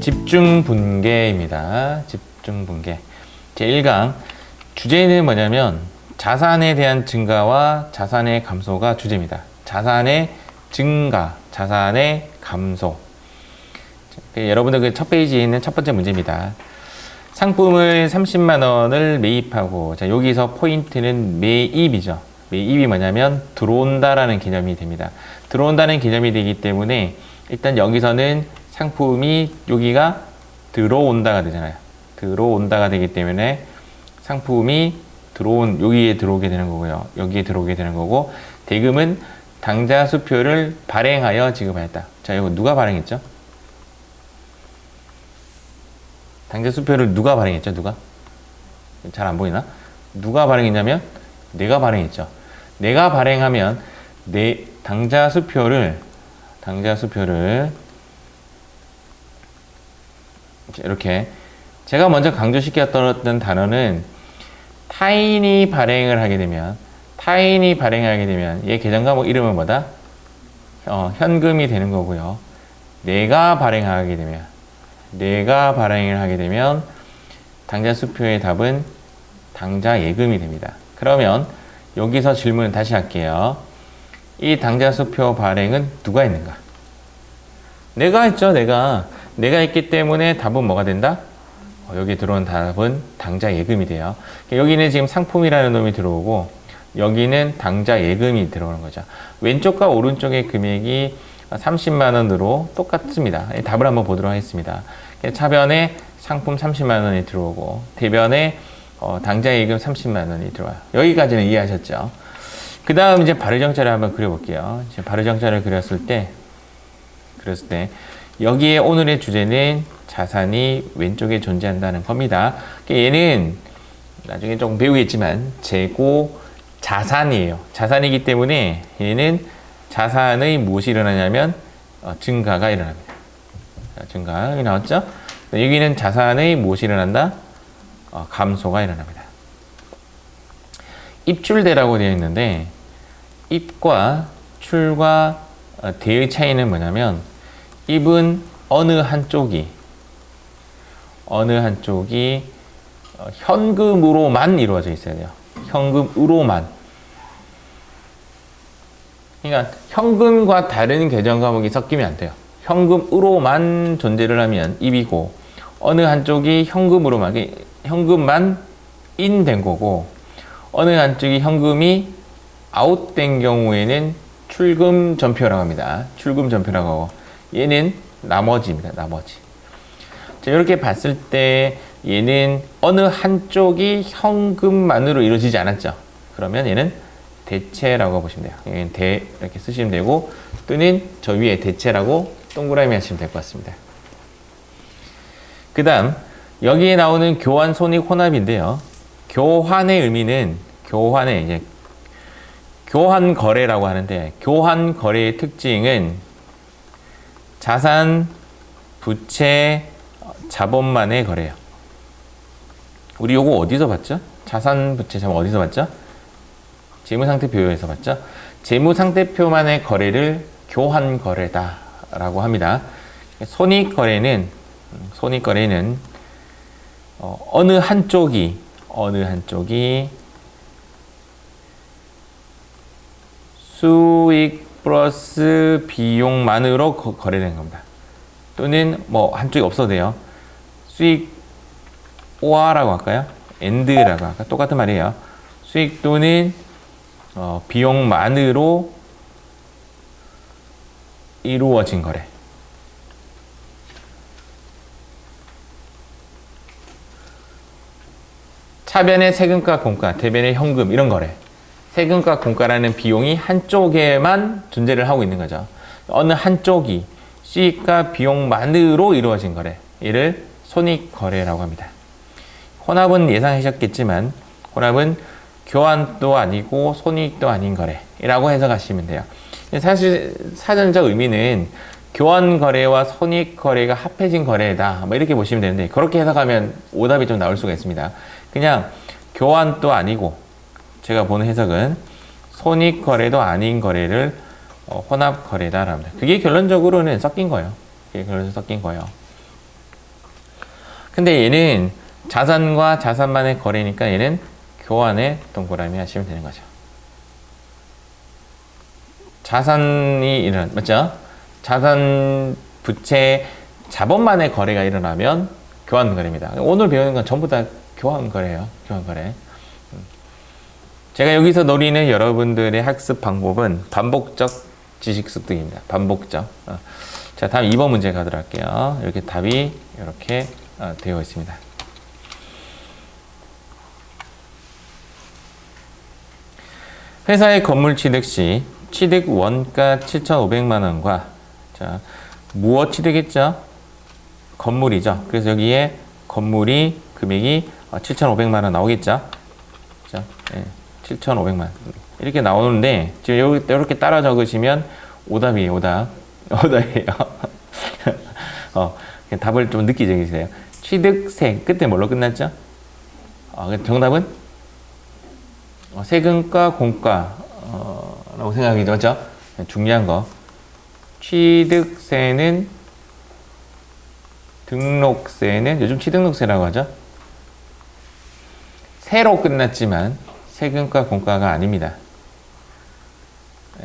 집중분계입니다. 집중분계. 제1강 주제는 뭐냐면 자산에 대한 증가와 자산의 감소가 주제입니다. 자산의 증가, 자산의 감소. 여러분들 그 첫 페이지에 있는 첫 번째 문제입니다. 상품을 30만 원을 매입하고, 자, 여기서 포인트는 매입이죠. 매입이 뭐냐면 들어온다라는 개념이 됩니다. 들어온다는 개념이 되기 때문에 일단 여기서는 상품이 여기가 들어온다가 되잖아요. 들어온다가 되기 때문에 상품이 여기에 들어오게 되는 거고요. 여기에 들어오게 되는 거고, 대금은 당좌 수표를 발행하여 지급하였다. 자, 이거 누가 발행했죠? 당좌 수표를 누가 발행했죠? 누가? 잘 안 보이나? 누가 발행했냐면 내가 발행했죠. 내가 발행하면 내 당좌 수표를 이렇게, 제가 먼저 강조시켰던 단어는 타인이 발행을 하게 되면 얘 계정 과목 이름은 뭐다? 현금이 되는 거고요. 내가 발행을 하게 되면 당좌 수표의 답은 당좌 예금이 됩니다. 그러면 여기서 질문을 다시 할게요. 이 당좌 수표 발행은 누가 했는가? 내가 했죠. 내가 했기 때문에 답은 뭐가 된다? 여기 들어온 답은 당좌 예금이 돼요. 여기는 지금 상품이라는 놈이 들어오고 여기는 당좌 예금이 들어오는 거죠. 왼쪽과 오른쪽의 금액이 30만 원으로 똑같습니다. 답을 한번 보도록 하겠습니다. 차변에 상품 30만 원이 들어오고 대변에 당좌 예금 30만 원이 들어와요. 여기까지는 이해하셨죠? 그 다음 이제 발의정자를 한번 그려볼게요. 발의정자를 그렸을 때 여기에 오늘의 주제는 자산이 왼쪽에 존재한다는 겁니다. 얘는 나중에 조금 배우겠지만 재고 자산이에요. 자산이기 때문에 얘는 자산의 무엇이 일어나냐면 증가가 일어납니다. 증가 여기 나왔죠? 여기는 자산의 무엇이 일어난다? 감소가 일어납니다. 입출대라고 되어 있는데 입과 출과 대의 차이는 뭐냐면 입은 어느 한쪽이 현금으로만 이루어져 있어야 돼요. 현금으로만. 그러니까 현금과 다른 계정 과목이 섞이면 안 돼요. 현금으로만 존재를 하면 입이고 어느 한쪽이 현금만 인된 거고 어느 한쪽이 현금이 아웃된 경우에는 출금 전표라고 합니다. 출금 전표라고 하고 얘는 나머지입니다. 나머지. 자, 이렇게 봤을 때 얘는 어느 한쪽이 현금만으로 이루어지지 않았죠. 그러면 얘는 대체라고 보시면 돼요. 얘는 이렇게 쓰시면 되고 또는 저 위에 대체라고 동그라미 하시면 될 것 같습니다. 그 다음 여기에 나오는 교환 손익 혼합인데요. 교환의 의미는 교환 거래라고 하는데 교환 거래의 특징은 자산, 부채, 자본만의 거래예요. 우리 요거 어디서 봤죠? 자산, 부채, 자본 어디서 봤죠? 재무상태표에서 봤죠? 재무상태표만의 거래를 교환 거래다라고 합니다. 손익 거래는 어느 한쪽이 수익 플러스 비용만으로 거래되는 겁니다. 또는 뭐 한쪽이 없어도 돼요. 수익 오아라고 할까요? 엔드라고 할까? 똑같은 말이에요. 수익 또는 비용만으로 이루어진 거래. 차변의 세금과 공가, 대변의 현금 이런 거래. 세금과 공가라는 비용이 한쪽에만 존재를 하고 있는 거죠. 어느 한쪽이 수익과 비용만으로 이루어진 거래. 이를 손익거래라고 합니다. 혼합은 예상하셨겠지만 혼합은 교환도 아니고 손익도 아닌 거래라고 해석하시면 돼요. 사실 사전적 의미는 교환 거래와 손익 거래가 합해진 거래다 뭐 이렇게 보시면 되는데 그렇게 해석하면 오답이 좀 나올 수가 있습니다. 그냥 교환도 아니고 제가 보는 해석은 손익 거래도 아닌 거래를 혼합 거래다라고 합니다. 그게 결론적으로는 섞인 거예요. 근데 얘는 자산과 자산만의 거래니까 얘는 교환의 동그라미 하시면 되는 거죠. 자산이 맞죠? 자산, 부채, 자본만의 거래가 일어나면 교환 거래입니다. 오늘 배우는 건 전부 다 교환 거래예요. 교환 거래. 제가 여기서 노리는 여러분들의 학습 방법은 반복적 지식 습득입니다. 반복적. 자, 다음 2번 문제 가도록 할게요. 이렇게 답이 이렇게 되어 있습니다. 회사의 건물 취득 시 취득 원가 7,500만 원과 자, 무엇 취득했죠? 건물이죠. 그래서 여기에 건물이 금액이 7,500만 원 나오겠죠? 그죠? 네, 7,500만 원. 이렇게 나오는데 지금 이렇게 따라 적으시면 오답이에요. 오답. 오답이에요. 답을 좀 늦게 적으세요. 취득세 끝에 뭘로 끝났죠? 정답은 세금과 공과 라고 생각이 되죠. 중요한 거. 취득세는 등록세는 요즘 취등록세라고 하죠. 세로 끝났지만 세금과 공과가 아닙니다.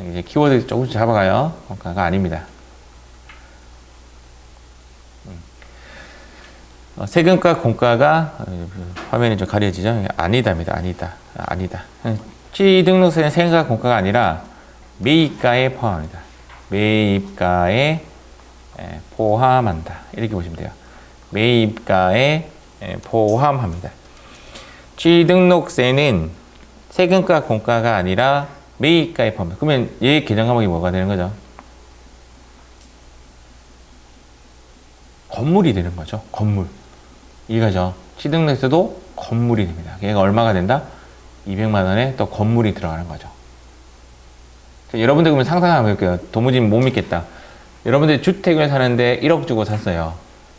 이제 키워드 조금씩 잡아가요. 공과가 아닙니다. 세금과 공과가 화면이 좀 가려지죠. 아니다입니다. 아니다. 취등록세는 세금과 공과가 아니라 매입가에 포함합니다. 매입가에 포함한다. 이렇게 보시면 돼요. 매입가에 포함합니다. 취등록세는 세금과 공과가 아니라 매입가에 포함합니다. 그러면 얘 계정 과목이 뭐가 되는 거죠? 건물이 되는 거죠. 건물. 이거죠. 취등록세도 건물이 됩니다. 얘가 얼마가 된다? 200만 원에 또 건물이 들어가는 거죠. 자, 여러분들 그러면 상상 한번 해볼게요. 도무지 못 믿겠다. 여러분들이 주택을 사는데 1억 주고 샀어요.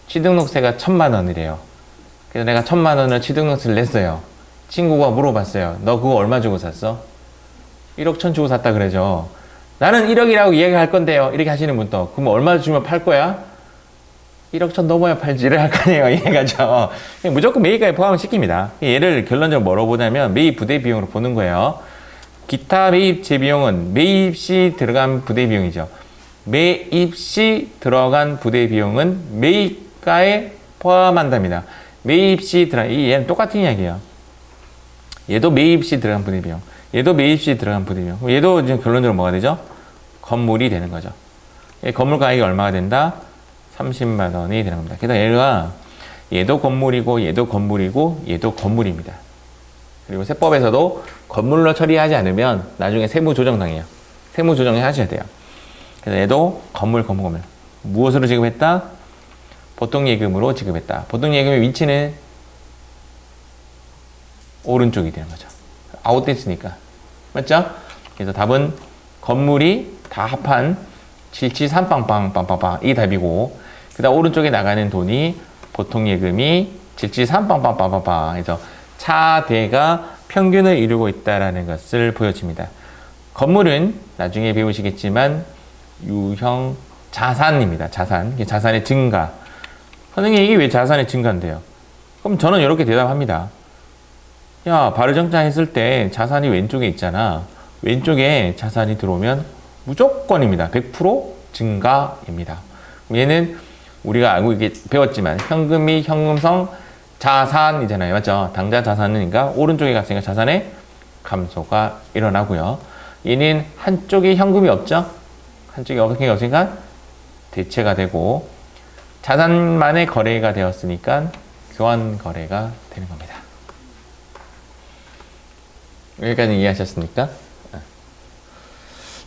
취등록세가 1,000만 원이래요. 그래서 내가 1,000만 원을 취등록세를 냈어요. 친구가 물어봤어요. 너 그거 얼마 주고 샀어? 1억 1,000 주고 샀다 그러죠. 나는 1억이라고 이야기할 건데요. 이렇게 하시는 분도. 그럼 얼마 주면 팔 거야? 1억 1,000 넘어야 팔지를 할 거네요. 이해가죠? 무조건 매입가에 포함을 시킵니다. 얘를 결론적으로 뭐로 보냐면 매입 부대 비용으로 보는 거예요. 기타 매입 재비용은 매입 시 들어간 부대 비용이죠. 매입 시 들어간 부대 비용은 매입가에 포함한답니다. 매입 시 얘는 똑같은 이야기예요. 얘도 매입 시 들어간 부대 비용. 얘도 매입 시 들어간 부대 비용. 얘도 지금 결론적으로 뭐가 되죠? 건물이 되는 거죠. 건물 가격이 얼마가 된다? 30만 원이 되는 겁니다. 그래서 얘도 건물이고 얘도 건물이고 얘도 건물입니다. 그리고 세법에서도 건물로 처리하지 않으면 나중에 세무조정당해요. 세무조정을 하셔야 돼요. 그래서 얘도 건물. 무엇으로 지급했다? 보통예금으로 지급했다. 보통예금의 위치는 오른쪽이 되는 거죠. 아웃됐으니까. 맞죠? 그래서 답은 건물이 다 합한 773빵빵빵빵빵 이 답이고 그 다음 오른쪽에 나가는 돈이 보통예금이 773빵빵빵빵빵 해서 차대가 평균을 이루고 있다는 것을 보여줍니다. 건물은 나중에 배우시겠지만 유형 자산입니다. 자산의 증가. 선생님 이게 왜 자산의 증가인데요? 그럼 저는 이렇게 대답합니다. 야, 발의정산 했을 때 자산이 왼쪽에 있잖아. 왼쪽에 자산이 들어오면 무조건입니다. 100% 증가입니다. 얘는 우리가 알고 배웠지만 현금이 현금성 자산이잖아요. 맞죠? 당좌 자산이니까 오른쪽에 갔으니까 자산의 감소가 일어나고요. 얘는 한쪽에 현금이 없죠? 한쪽에 없으니까 대체가 되고 자산만의 거래가 되었으니까 교환 거래가 되는 겁니다. 여기까지 이해하셨습니까?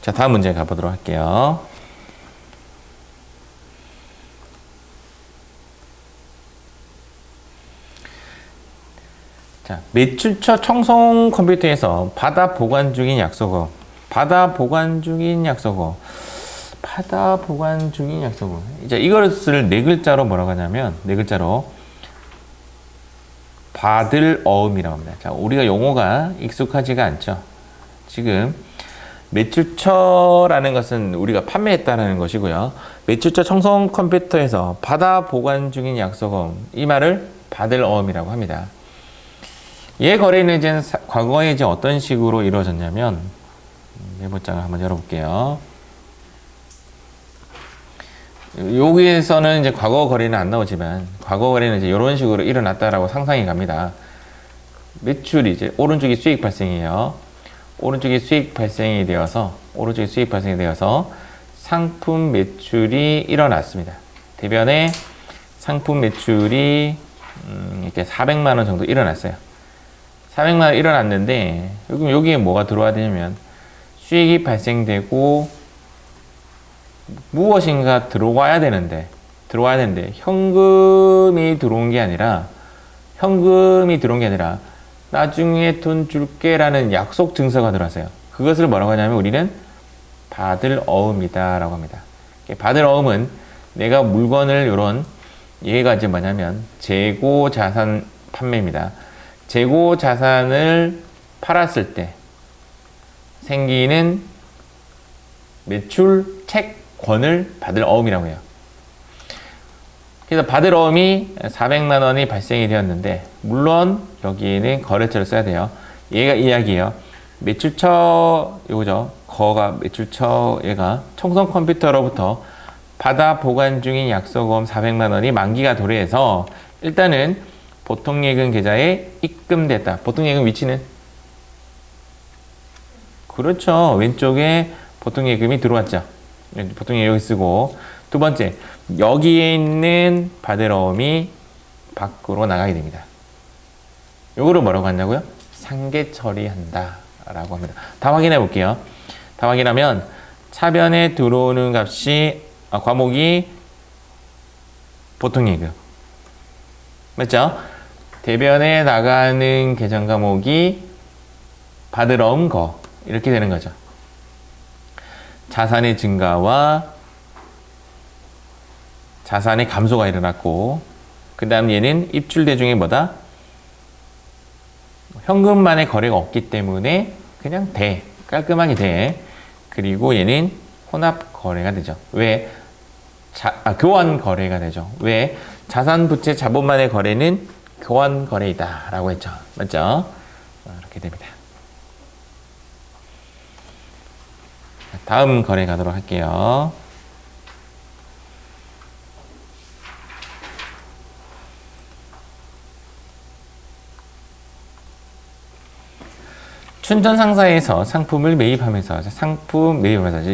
자, 다음 문제 가보도록 할게요. 자, 매출처 청송 컴퓨터에서 받아 보관 중인 약속어. 이제 이것을 네 글자로 뭐라고 하냐면, 네 글자로 받을 어음이라고 합니다. 자, 우리가 용어가 익숙하지가 않죠. 지금 매출처라는 것은 우리가 판매했다는 것이고요. 매출처 청송 컴퓨터에서 받아 보관 중인 약속어. 이 말을 받을 어음이라고 합니다. 얘 거래는 이제 과거에 이제 어떤 식으로 이루어졌냐면, 메모장을 한번 열어볼게요. 여기에서는 이제 과거 거래는 안 나오지만, 과거 거래는 이제 이런 식으로 일어났다라고 상상이 갑니다. 매출이 이제 오른쪽이 수익 발생이에요. 오른쪽이 수익 발생이 되어서 상품 매출이 일어났습니다. 대변에 상품 매출이 이렇게 400만 원 정도 일어났어요. 400만 원 일어났는데 여기에 뭐가 들어와야 되냐면 수익이 발생되고 무엇인가 들어와야 되는데 현금이 들어온 게 아니라 나중에 돈 줄게라는 약속 증서가 들어왔어요. 그것을 뭐라고 하냐면 우리는 받을 어음이다 라고 합니다. 받을 어음은 내가 물건을 얘가 이제 뭐냐면 재고 자산 판매입니다. 재고 자산을 팔았을 때 생기는 매출 채권을 받을 어음이라고 해요. 그래서 받을 어음이 400만 원이 발생이 되었는데 물론 여기에는 거래처를 써야 돼요. 얘가 이야기예요. 매출처 요거죠. 거가 매출처 얘가 청송 컴퓨터로부터 받아 보관 중인 약속어음 400만 원이 만기가 도래해서 일단은 보통예금 계좌에 입금됐다. 보통예금 위치는 그렇죠. 왼쪽에 보통예금이 들어왔죠. 보통예금 여기 쓰고 두 번째 여기에 있는 받을 어음이 밖으로 나가게 됩니다. 요거를 뭐라고 한다고요? 상계 처리한다 라고 합니다. 다 확인해 볼게요. 다 확인하면 차변에 들어오는 값이 과목이 보통예금 맞죠? 대변에 나가는 계정 과목이 받을 어음 거 이렇게 되는 거죠. 자산의 증가와 자산의 감소가 일어났고 그 다음 얘는 입출대 중에 뭐다? 현금만의 거래가 없기 때문에 그냥 깔끔하게 돼. 그리고 얘는 혼합 거래가 되죠. 왜? 교환 거래가 되죠. 왜? 자산, 부채, 자본만의 거래는 교환 거래이다 라고 했죠. 맞죠? 이렇게 됩니다. 다음 거래 가도록 할게요. 춘천 상사에서 상품을 매입하면서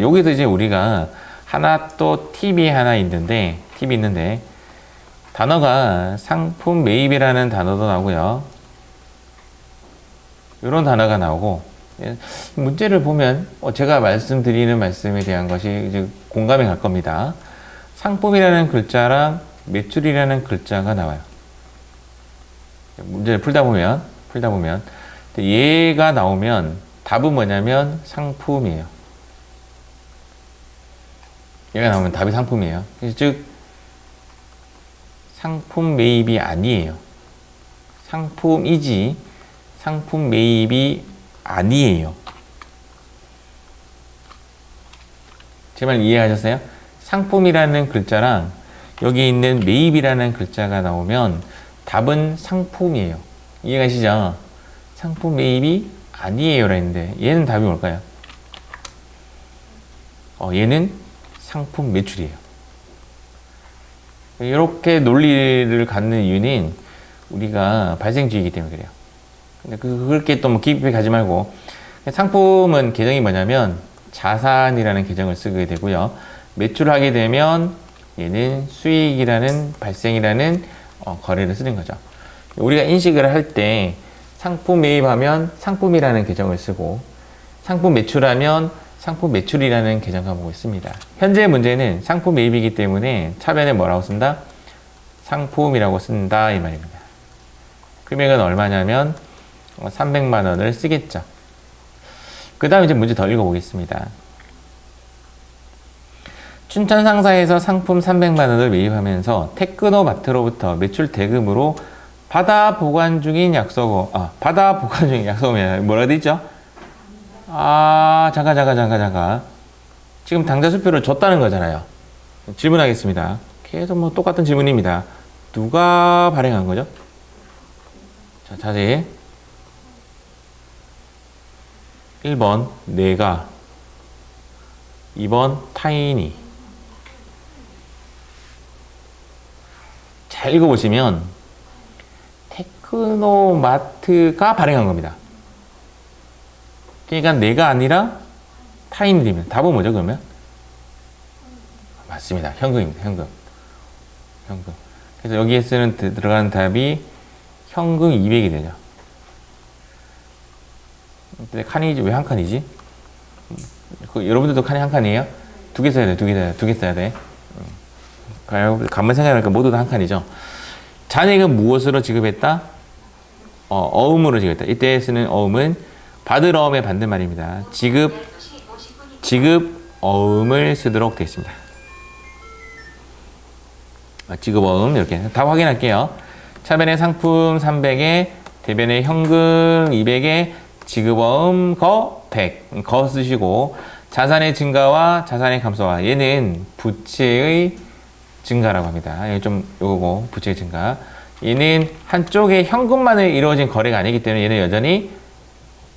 여기도 이제 우리가 하나 또 팁이 있는데 단어가 상품 매입이라는 단어도 나오고요. 이런 단어가 나오고 문제를 보면 제가 말씀드리는 말씀에 대한 것이 이제 공감이 갈 겁니다. 상품이라는 글자랑 매출이라는 글자가 나와요. 문제를 풀다 보면 얘가 나오면 답은 뭐냐면 상품이에요. 얘가 나오면 답이 상품이에요. 즉 상품 매입이 아니에요. 상품이지 상품 매입이 아니에요. 제 말 이해하셨어요? 상품이라는 글자랑 여기 있는 매입이라는 글자가 나오면 답은 상품이에요. 이해가시죠? 상품 매입이 아니에요 라 했는데 얘는 답이 뭘까요? 얘는 상품 매출이에요. 이렇게 논리를 갖는 이유는 우리가 발생주의이기 때문에 그래요. 근데 그렇게 또 깊이 가지 말고 상품은 계정이 뭐냐면 자산이라는 계정을 쓰게 되고요. 매출을 하게 되면 얘는 수익이라는 발생이라는 거래를 쓰는 거죠. 우리가 인식을 할 때 상품 매입하면 상품이라는 계정을 쓰고 상품 매출하면 상품 매출이라는 계정 과목을 씁니다. 현재 문제는 상품 매입이기 때문에 차변에 뭐라고 쓴다? 상품이라고 쓴다 이 말입니다. 금액은 얼마냐면 300만 원을 쓰겠죠. 그 다음 이제 문제 더 읽어보겠습니다. 춘천 상사에서 상품 300만 원을 매입하면서 테크노마트로부터 매출 대금으로 받아 보관 중인 약속어. 받아 보관 중인 약속어면 뭐라 돼 있죠? 잠깐. 지금 당좌 수표를 줬다는 거잖아요. 질문하겠습니다. 계속 똑같은 질문입니다. 누가 발행한 거죠? 자, 자세히. 1번 내가, 2번 타인이. 잘 읽어보시면 테크노마트가 발행한 겁니다. 그러니까 내가 아니라 타인이 되면 답은 뭐죠 그러면? 맞습니다. 현금입니다. 현금. 그래서 여기에 들어가는 답이 현금 200이 되죠. 근데 칸이지 왜 한 칸이지? 여러분들도 칸이 한 칸이에요? 두 개 써야 돼. 두 개 써야 돼. 가만 생각해보니까 모두 다 한 칸이죠. 잔액은 무엇으로 지급했다? 어음으로 지급했다. 이때 쓰는 어음은 받을 어음에 받는 말입니다. 지급 어음을 쓰도록 되어 있습니다. 지급 어음 이렇게 다 확인할게요. 차변에 상품 300에 대변에 현금 200에 지급 어음 거 100. 거 쓰시고 자산의 증가와 자산의 감소와 얘는 부채의 증가라고 합니다. 여기 좀 요거고 부채의 증가. 얘는 한쪽에 현금만에 이루어진 거래가 아니기 때문에 얘는 여전히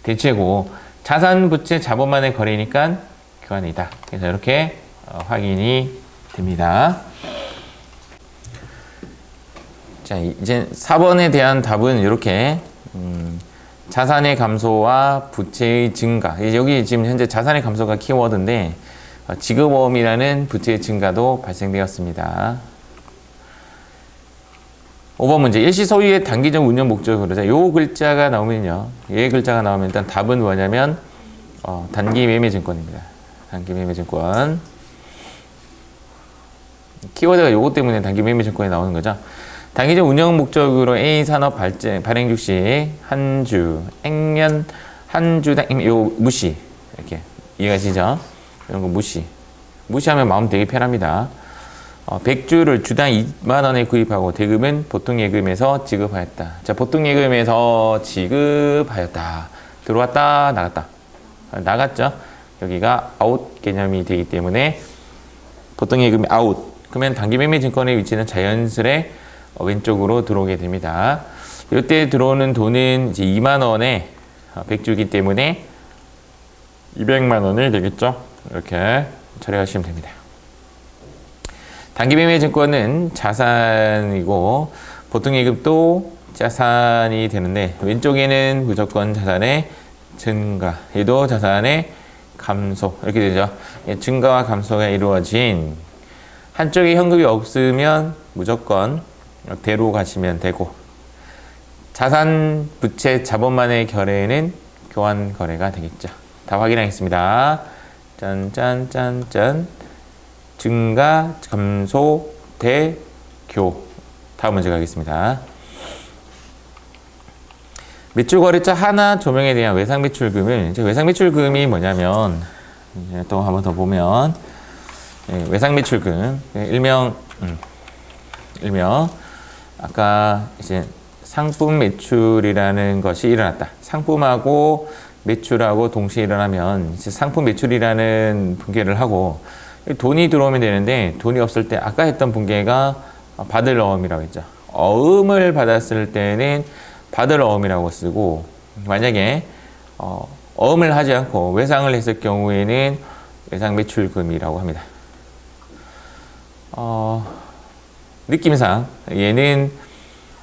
대체고 자산, 부채, 자본만의 거래니까 교환이다. 그래서 이렇게 확인이 됩니다. 자, 이제 4번에 대한 답은 이렇게 자산의 감소와 부채의 증가. 여기 지금 현재 자산의 감소가 키워드인데 지급어음이라는 부채의 증가도 발생되었습니다. 5번 문제. 일시 소유의 단기적 운영 목적으로 자, 요 글자가 나오면요. 얘 글자가 나오면 일단 답은 뭐냐면 단기 매매 증권입니다. 단기 매매 증권. 키워드가 요거 때문에 단기 매매 증권이 나오는 거죠. 단기적 운영 목적으로 A 산업 발행 즉시 한주, 액면, 한주당, 요 무시. 이렇게 이해가시죠? 이런 거 무시하면 마음 되게 편합니다. 100주를 주당 2만원에 구입하고 대금은 보통 예금에서 지급하였다. 자, 보통 예금에서 지급하였다. 들어왔다, 나갔다. 나갔죠? 여기가 아웃 개념이 되기 때문에 보통 예금이 아웃. 그러면 단기 매매 증권의 위치는 자연스레 왼쪽으로 들어오게 됩니다. 이때 들어오는 돈은 이제 2만원에 100주이기 때문에 200만원이 되겠죠? 이렇게 처리하시면 됩니다. 단기 매매 증권은 자산이고 보통 예금도 자산이 되는데 왼쪽에는 무조건 자산의 증가, 얘도 자산의 감소 이렇게 되죠. 증가와 감소가 이루어진 한쪽에 현금이 없으면 무조건 대로 가시면 되고 자산, 부채, 자본만의 거래는 교환 거래가 되겠죠. 다 확인하겠습니다. 짠짠짠짠 증가, 감소, 대, 교. 다음 문제 가겠습니다. 매출거래처 하나 조명에 대한 외상매출금을 외상매출금이 뭐냐면 또 한 번 더 보면 외상매출금 일명 아까 이제 상품 매출이라는 것이 일어났다. 상품하고 매출하고 동시에 일어나면 이제 상품 매출이라는 분계를 하고 돈이 들어오면 되는데 돈이 없을 때 아까 했던 분계가 받을 어음이라고 했죠. 어음을 받았을 때는 받을 어음이라고 쓰고 만약에 어음을 하지 않고 외상을 했을 경우에는 외상 매출금이라고 합니다. 느낌상 얘는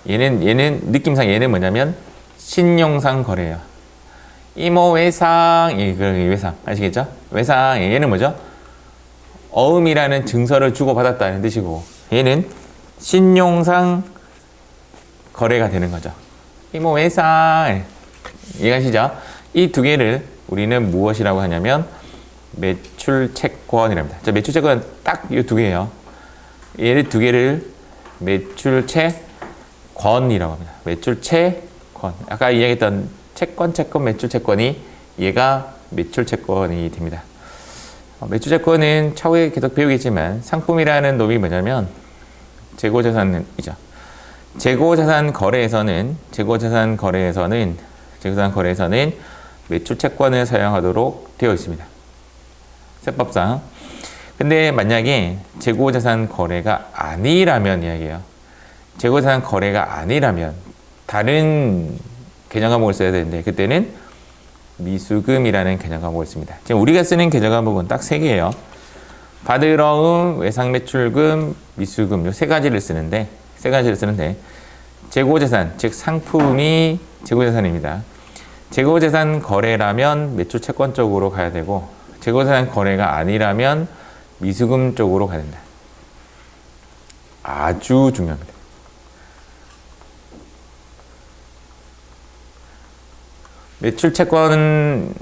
느낌상 얘는 뭐냐면 신용상 거래예요. 이모 외상 외상 아시겠죠? 외상 얘는 뭐죠? 어음이라는 증서를 주고받았다는 뜻이고 얘는 신용상 거래가 되는 거죠. 이모 외상 이해가시죠? 이 두 개를 우리는 무엇이라고 하냐면 매출채권이랍니다. 자, 매출채권 딱 이 두 개예요. 얘를 두 개를 매출채권이라고 합니다. 매출채권. 아까 이야기했던 채권, 매출채권이 얘가 매출채권이 됩니다. 매출채권은 차후에 계속 배우겠지만 상품이라는 놈이 뭐냐면 재고자산이죠. 재고자산 거래에서는 매출채권을 사용하도록 되어 있습니다. 세법상. 근데 만약에 재고자산 거래가 아니라면 이야기예요. 재고자산 거래가 아니라면 다른 개정 과목을 써야 되는데 그때는 미수금이라는 개정 과목을 씁니다. 지금 우리가 쓰는 개정 과목은 딱 3개예요. 바드러움, 외상매출금, 미수금 요 3가지를 쓰는데 재고재산, 즉 상품이 재고재산입니다. 재고재산 거래라면 매출 채권 쪽으로 가야 되고 재고재산 거래가 아니라면 미수금 쪽으로 가야 된다. 아주 중요합니다. 매출 채권은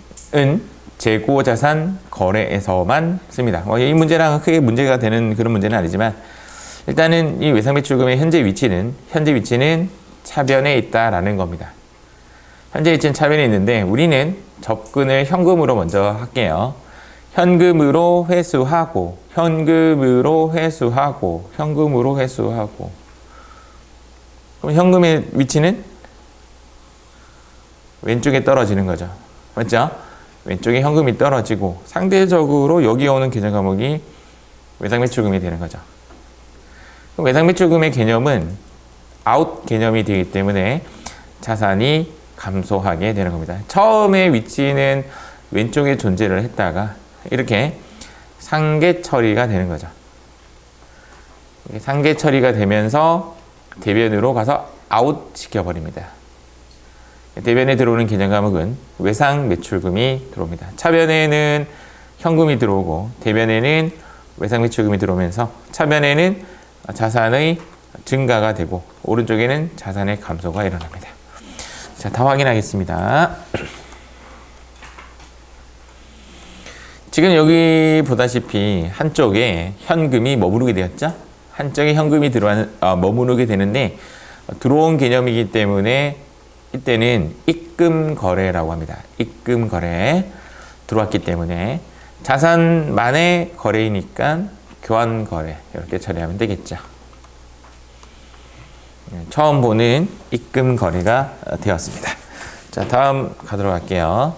재고자산 거래에서만 씁니다. 이 문제랑 크게 문제가 되는 그런 문제는 아니지만 일단은 이 외상매출금의 현재 위치는 차변에 있다라는 겁니다. 현재 위치는 차변에 있는데 우리는 접근을 현금으로 먼저 할게요. 현금으로 회수하고 그럼 현금의 위치는 왼쪽에 떨어지는 거죠. 맞죠? 왼쪽에 현금이 떨어지고 상대적으로 여기 오는 계정 과목이 외상매출금이 되는 거죠. 외상매출금의 개념은 아웃 개념이 되기 때문에 자산이 감소하게 되는 겁니다. 처음에 위치는 왼쪽에 존재를 했다가 이렇게 상계 처리가 되는 거죠. 상계 처리가 되면서 대변으로 가서 아웃 시켜버립니다. 대변에 들어오는 계정 과목은 외상매출금이 들어옵니다. 차변에는 현금이 들어오고 대변에는 외상매출금이 들어오면서 차변에는 자산의 증가가 되고 오른쪽에는 자산의 감소가 일어납니다. 자, 다 확인하겠습니다. 지금 여기 보다시피 한쪽에 현금이 머무르게 되었죠? 한쪽에 현금이 머무르게 되는데 들어온 개념이기 때문에 이때는 입금 거래라고 합니다. 입금 거래 들어왔기 때문에 자산만의 거래이니까 교환 거래 이렇게 처리하면 되겠죠. 처음 보는 입금 거래가 되었습니다. 자, 다음 가도록 할게요.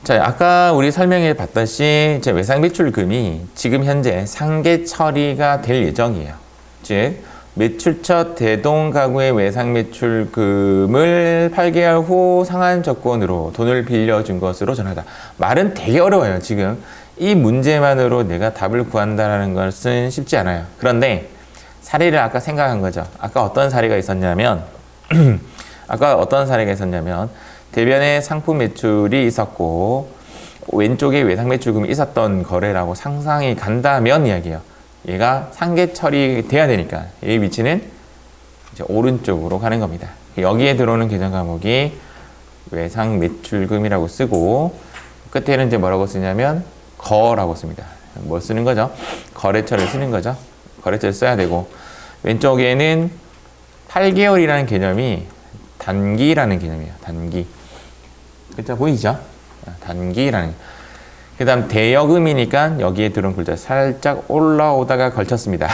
자, 아까 우리 설명해 봤듯이 외상매출금이 지금 현재 상계 처리가 될 예정이에요. 즉 매출처 대동가구의 외상매출금을 8개월 후 상환조건으로 돈을 빌려준 것으로 전하다. 말은 되게 어려워요. 지금 이 문제만으로 내가 답을 구한다는 것은 쉽지 않아요. 그런데 사례를 아까 생각한 거죠. 아까 어떤 사례가 있었냐면 대변에 상품 매출이 있었고 왼쪽에 외상매출금이 있었던 거래라고 상상이 간다면 이야기예요. 얘가 상계 처리돼야 되니까 얘의 위치는 이제 오른쪽으로 가는 겁니다. 여기에 들어오는 계정 과목이 외상매출금이라고 쓰고 끝에는 이제 뭐라고 쓰냐면 거라고 씁니다. 뭐 쓰는 거죠? 거래처를 쓰는 거죠. 거래처를 써야 되고 왼쪽에는 8개월이라는 개념이 단기라는 개념이에요. 단기. 글자 보이죠? 단기라는. 그 다음 대여금이니까 여기에 들어온 글자 살짝 올라오다가 걸쳤습니다.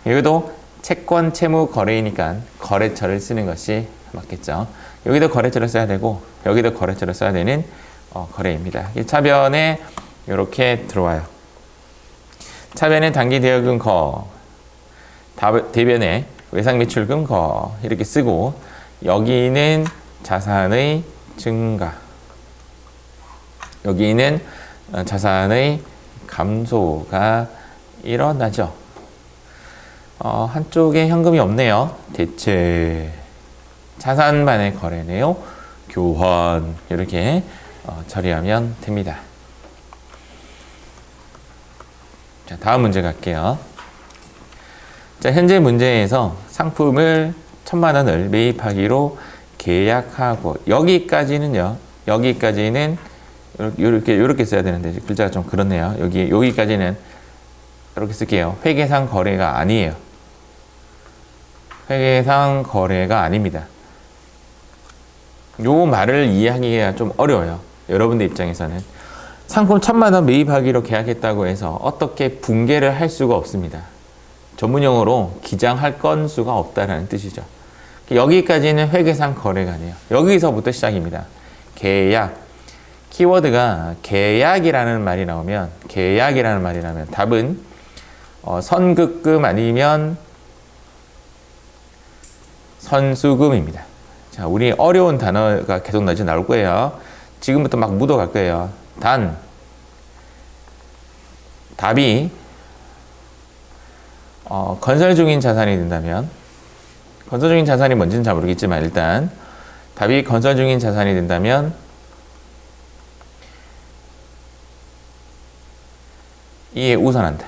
여기도 채권 채무 거래이니까 거래처를 쓰는 것이 맞겠죠. 여기도 거래처를 써야 되고 여기도 거래처를 써야 되는 거래입니다. 차변에 이렇게 들어와요. 차변에 단기 대여금 거, 대변에 외상매출금 거 이렇게 쓰고 여기는 자산의 증가, 여기는 자산의 감소가 일어나죠. 한쪽에 현금이 없네요. 대체 자산만의 거래네요. 교환 이렇게 처리하면 됩니다. 자, 다음 문제 갈게요. 자, 현재 문제에서 상품을 1,000만 원을 매입하기로 계약하고 여기까지는요. 여기까지는 이렇게 써야 되는데 글자가 좀 그렇네요. 여기까지는 이렇게 쓸게요. 회계상 거래가 아니에요. 회계상 거래가 아닙니다. 요 말을 이해하기가 좀 어려워요. 여러분들 입장에서는 상품 1,000만 원 매입하기로 계약했다고 해서 어떻게 붕괴를 할 수가 없습니다. 전문용어로 기장할 건수가 없다라는 뜻이죠. 여기까지는 회계상 거래가 아니에요. 여기서부터 시작입니다. 계약. 키워드가 계약이라는 말이 나오면 답은 선급금 아니면 선수금입니다. 자, 우리 어려운 단어가 계속 나올 거예요. 지금부터 막 묻어갈 거예요. 답이 건설 중인 자산이 된다면, 건설 중인 자산이 뭔지는 잘 모르겠지만 일단 답이 건설 중인 자산이 된다면 이에 우선한다.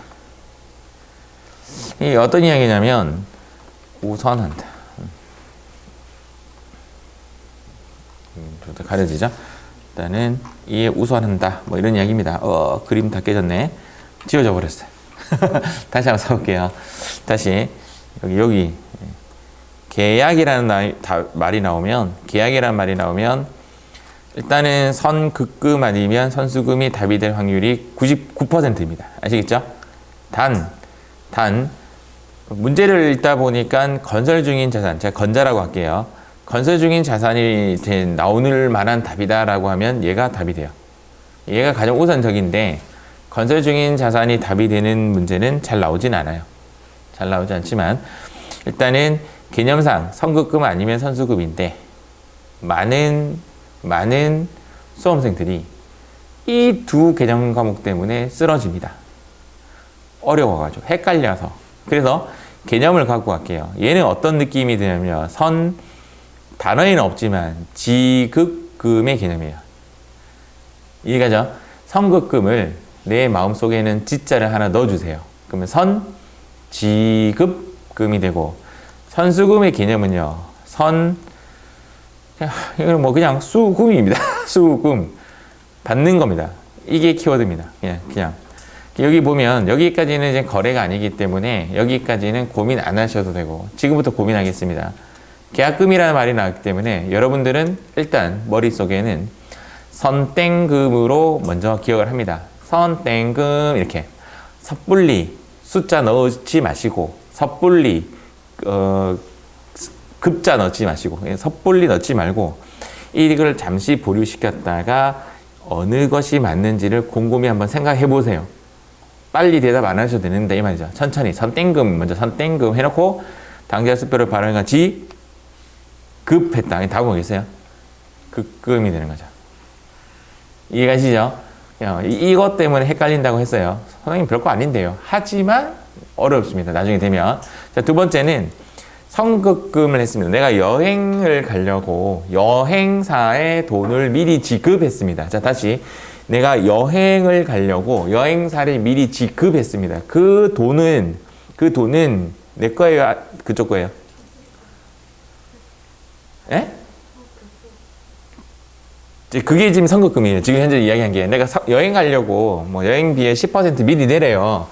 이게 어떤 이야기냐면 우선한다. 좀 더 가려지죠? 일단은 이에 우선한다. 뭐 이런 이야기입니다. 그림 다 깨졌네. 지워져 버렸어요. 다시 한번 써볼게요. 다시 여기 계약이라는 말이 나오면 일단은 선급금 아니면 선수금이 답이 될 확률이 99%입니다. 아시겠죠? 단 문제를 읽다 보니까 건설 중인 자산, 제가 건자라고 할게요. 건설 중인 자산이 나오는 만한 답이다라고 하면 얘가 답이 돼요. 얘가 가장 우선적인데 건설 중인 자산이 답이 되는 문제는 잘 나오진 않아요. 잘 나오지 않지만 일단은 개념상 선급금 아니면 선수금인데 많은 수험생들이 이 두 개념 과목 때문에 쓰러집니다. 어려워가지고 헷갈려서. 그래서 개념을 갖고 갈게요. 얘는 어떤 느낌이 드냐면 단어에는 없지만 지급금의 개념이에요. 이해가죠? 선급금을 내 마음속에는 지자를 하나 넣어주세요. 그러면 지급금이 되고 선수금의 개념은요. 이건 뭐 그냥 수금입니다. 수금. 받는 겁니다. 이게 키워드입니다. 그냥. 여기 보면 여기까지는 이제 거래가 아니기 때문에 여기까지는 고민 안 하셔도 되고 지금부터 고민하겠습니다. 계약금이라는 말이 나왔기 때문에 여러분들은 일단 머릿속에는 선땡금으로 먼저 기억을 합니다. 선땡금 이렇게 섣불리 숫자 넣지 마시고 섣불리 급자 넣지 마시고 섣불리 넣지 말고 이걸 잠시 보류시켰다가 어느 것이 맞는지를 곰곰이 한번 생각해 보세요. 빨리 대답 안 하셔도 되는데 이 말이죠. 천천히 선땡금 먼저 선땡금 해놓고 당좌 수표를 발행한 급했다. 답은 뭐겠어요? 급금이 되는 거죠. 이해가시죠? 이것 때문에 헷갈린다고 했어요. 선생님 별거 아닌데요. 하지만 어렵습니다. 나중에 되면. 자, 두 번째는 선급금을 했습니다. 내가 여행을 가려고 여행사에 돈을 미리 지급했습니다. 자, 다시. 내가 여행을 가려고 여행사를 미리 지급했습니다. 그 돈은 내 거예요? 그쪽 거예요? 예? 그게 지금 선급금이에요. 지금 현재 이야기한 게 내가 여행 가려고 뭐 여행비에 10% 미리 내래요.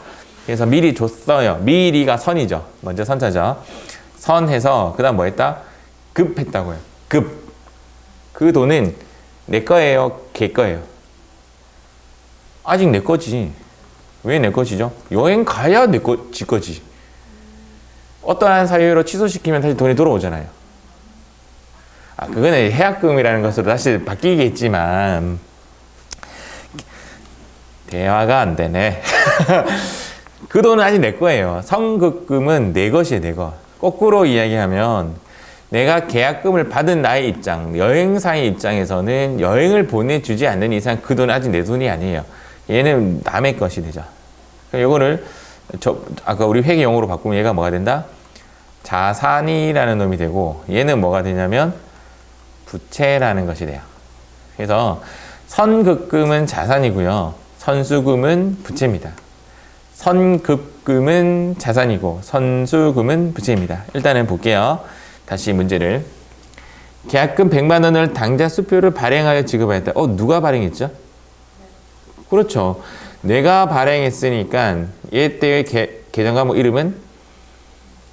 그래서 미리 줬어요. 미리가 선이죠. 먼저 선자죠. 선해서 그 다음 뭐 했다? 급했다고요. 급. 그 돈은 내 거예요? 걔 거예요? 아직 내 거지. 왜 내 것이죠? 여행 가야 지 거지. 어떠한 사유로 취소시키면 다시 돈이 돌아오잖아요. 그거는 해약금이라는 것으로 다시 바뀌겠지만 대화가 안 되네. 그 돈은 아직 내 거예요. 선급금은 내 것이에요. 내 것. 거꾸로 이야기하면 내가 계약금을 받은 나의 입장, 여행사의 입장에서는 여행을 보내주지 않는 이상 그 돈은 아직 내 돈이 아니에요. 얘는 남의 것이 되죠. 이거를 아까 우리 회계 용어로 바꾸면 얘가 뭐가 된다? 자산이라는 놈이 되고 얘는 뭐가 되냐면 부채라는 것이 돼요. 그래서 선급금은 자산이고요. 선수금은 부채입니다. 선급금은 자산이고 선수금은 부채입니다. 일단은 볼게요. 다시 문제를. 계약금 100만 원을 당좌 수표를 발행하여 지급하였다. 누가 발행했죠? 그렇죠. 내가 발행했으니까 얘 때의 계정 과목 이름은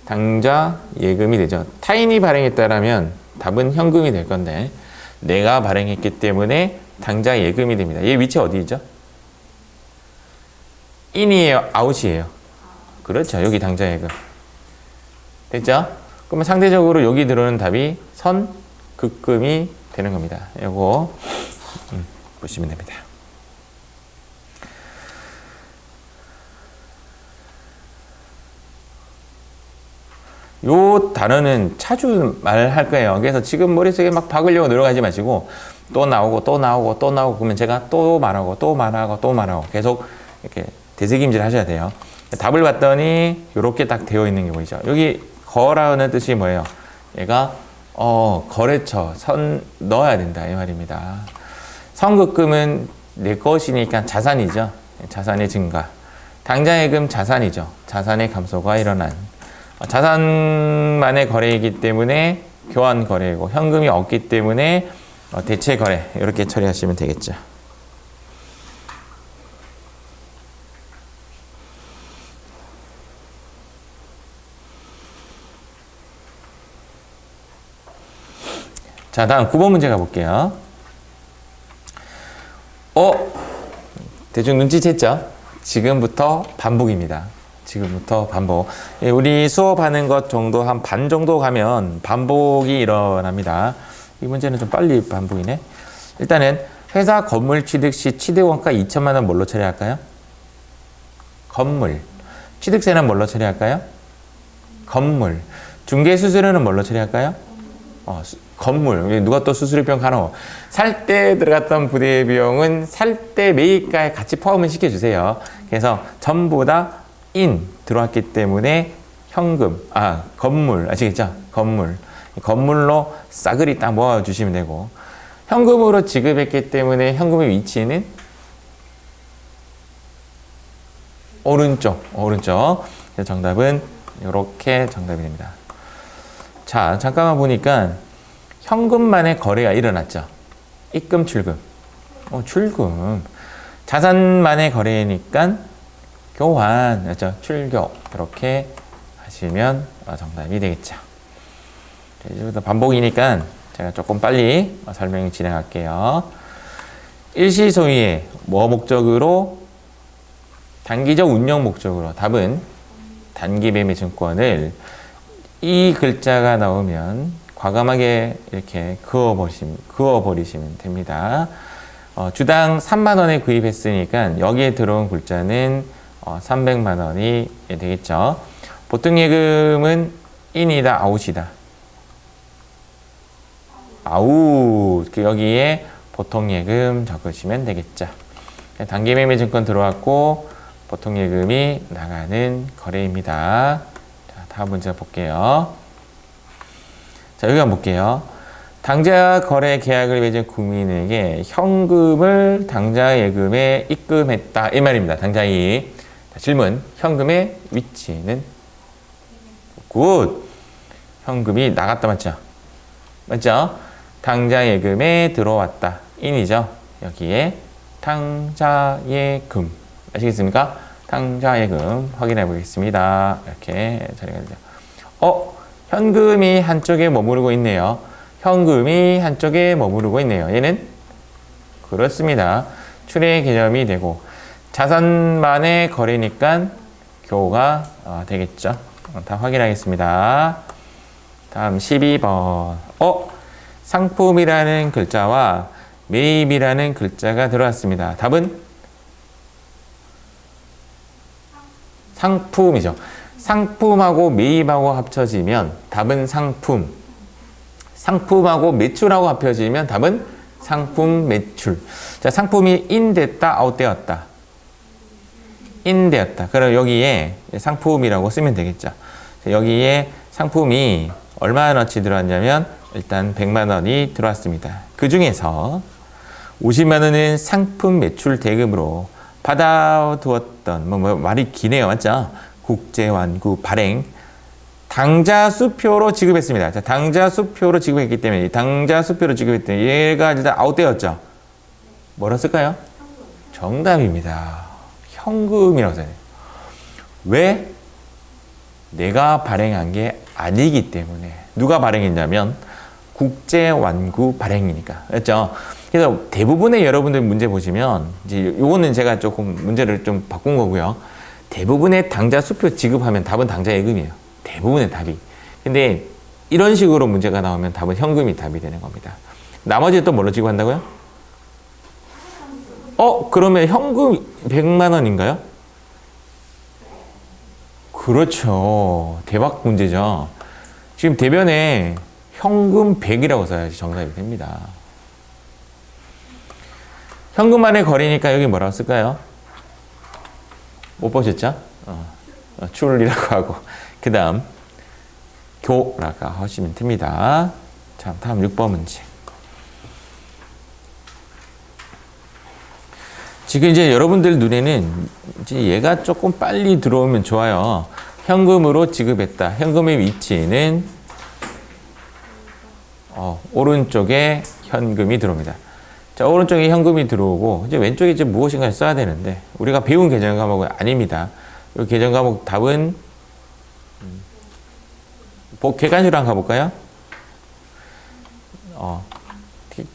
당좌 예금이 되죠. 타인이 발행했다라면 답은 현금이 될 건데 내가 발행했기 때문에 당좌 예금이 됩니다. 얘 위치 어디죠? 인이에요? 아웃이에요? 그렇죠. 여기 당좌 예금. 됐죠? 그러면 상대적으로 여기 들어오는 답이 선급금이 되는 겁니다. 이거 보시면 됩니다. 요 단어는 자주 말할 거예요. 그래서 지금 머릿속에 막 박으려고 노력하지 마시고 또 나오고 또 나오고 또 나오고 그러면 제가 또 말하고 또 말하고 또 말하고 계속 이렇게 되새김질 하셔야 돼요. 답을 봤더니 이렇게 딱 되어 있는 게 보이죠. 여기 거라는 뜻이 뭐예요? 얘가 거래처 선 넣어야 된다 이 말입니다. 선급금은 내 것이니까 자산이죠. 자산의 증가. 당장예금 자산이죠. 자산의 감소가 일어난 자산만의 거래이기 때문에 교환 거래이고 현금이 없기 때문에 대체 거래 이렇게 처리하시면 되겠죠. 자, 다음 9번 문제 가볼게요. 대충 눈치챘죠? 지금부터 반복입니다. 지금부터 반복. 우리 수업하는 것 정도 한 반 정도 가면 반복이 일어납니다. 이 문제는 좀 빨리 반복이네. 일단은 회사 건물 취득 시 취득원가 2천만 원 뭘로 처리할까요? 건물. 취득세는 뭘로 처리할까요? 건물. 중개수수료는 뭘로 처리할까요? 건물. 누가 또 수수료병 가노? 살 때 들어갔던 부대 비용은 살 때 매입가에 같이 포함을 시켜주세요. 그래서 전부 다 들어왔기 때문에 현금, 건물, 아시겠죠? 건물로 싸그리 딱 모아주시면 되고, 현금으로 지급했기 때문에 현금의 위치는 오른쪽. 그래서 정답은 이렇게 정답이 됩니다. 자, 잠깐만 보니까 현금만의 거래가 일어났죠. 입금, 출금. 출금. 자산만의 거래니까 교환, 그렇죠? 출교. 이렇게 하시면 정답이 되겠죠. 이제부터 반복이니까 제가 조금 빨리 설명 진행할게요. 일시소유의 목적으로 단기적 운용 목적으로 답은 단기매매증권을 이 글자가 나오면 과감하게 이렇게 그어버리시면 됩니다. 주당 3만 원에 구입했으니까 여기에 들어온 글자는 300만 원이 되겠죠. 보통 예금은 인이다, 아웃이다. 아웃. 여기에 보통 예금 적으시면 되겠죠. 단기매매증권 들어왔고 보통 예금이 나가는 거래입니다. 자, 다음 문제 볼게요. 자, 여기 한번 볼게요. 당좌 거래 계약을 맺은 국민에게 현금을 당좌 예금에 입금했다 이 말입니다. 당좌이익. 질문. 현금의 위치는? 굿. 현금이 나갔다 맞죠? 맞죠? 당좌 예금에 들어왔다. 인이죠. 여기에 당좌 예금. 아시겠습니까? 당좌 예금 확인해 보겠습니다. 이렇게 처리가 되죠. 현금이 한쪽에 머무르고 있네요. 현금이 한쪽에 머무르고 있네요. 얘는? 그렇습니다. 출의 개념이 되고 자산만의 거래니까 교가 되겠죠. 다 확인하겠습니다. 다음 12번. 상품이라는 글자와 매입이라는 글자가 들어왔습니다. 답은? 상품이죠. 상품하고 매입하고 합쳐지면 답은 상품. 상품하고 매출하고 합쳐지면 답은 상품 매출. 자, 상품이 인됐다, 아웃되었다. 인되었다. 그럼 여기에 상품이라고 쓰면 되겠죠. 여기에 상품이 얼마나치 들어왔냐면 일단 100만 원이 들어왔습니다. 그 중에서 50만 원은 상품 매출 대금으로 받아두었던 말이 기네요. 맞죠? 국제 완구 발행 당좌 수표로 지급했습니다. 자, 당좌 수표로 지급했기 때문에 당좌 수표로 지급했더니 얘가 일단 아웃되었죠. 뭐라 쓸까요? 정답입니다. 현금이라고 써야 돼요. 왜? 내가 발행한 게 아니기 때문에. 누가 발행했냐면 국제 완구 발행이니까. 그렇죠? 그래서 대부분의 여러분들 문제 보시면 이제 요거는 제가 조금 문제를 좀 바꾼 거고요. 대부분의 당좌 수표 지급하면 답은 당좌 예금이에요. 대부분의 답이. 근데 이런 식으로 문제가 나오면 답은 현금이 답이 되는 겁니다. 나머지 또 뭘로 지급한다고요? 그러면 현금 100만 원인가요? 그렇죠. 대박 문제죠. 지금 대변에 현금 100이라고 써야지 정답이 됩니다. 현금만의 거래니까 여기 뭐라고 쓸까요? 못 보셨죠? 출이라고 하고 그 다음 교라고 하시면 됩니다. 자, 다음 6번 문제. 지금 이제 여러분들 눈에는 이제 얘가 조금 빨리 들어오면 좋아요. 현금으로 지급했다. 현금의 위치는 오른쪽에 현금이 들어옵니다. 자, 오른쪽에 현금이 들어오고 이제 왼쪽에 이제 무엇인가를 써야 되는데 우리가 배운 계정 과목은 아닙니다. 이 계정 과목 답은 객관식으로 한번 가볼까요?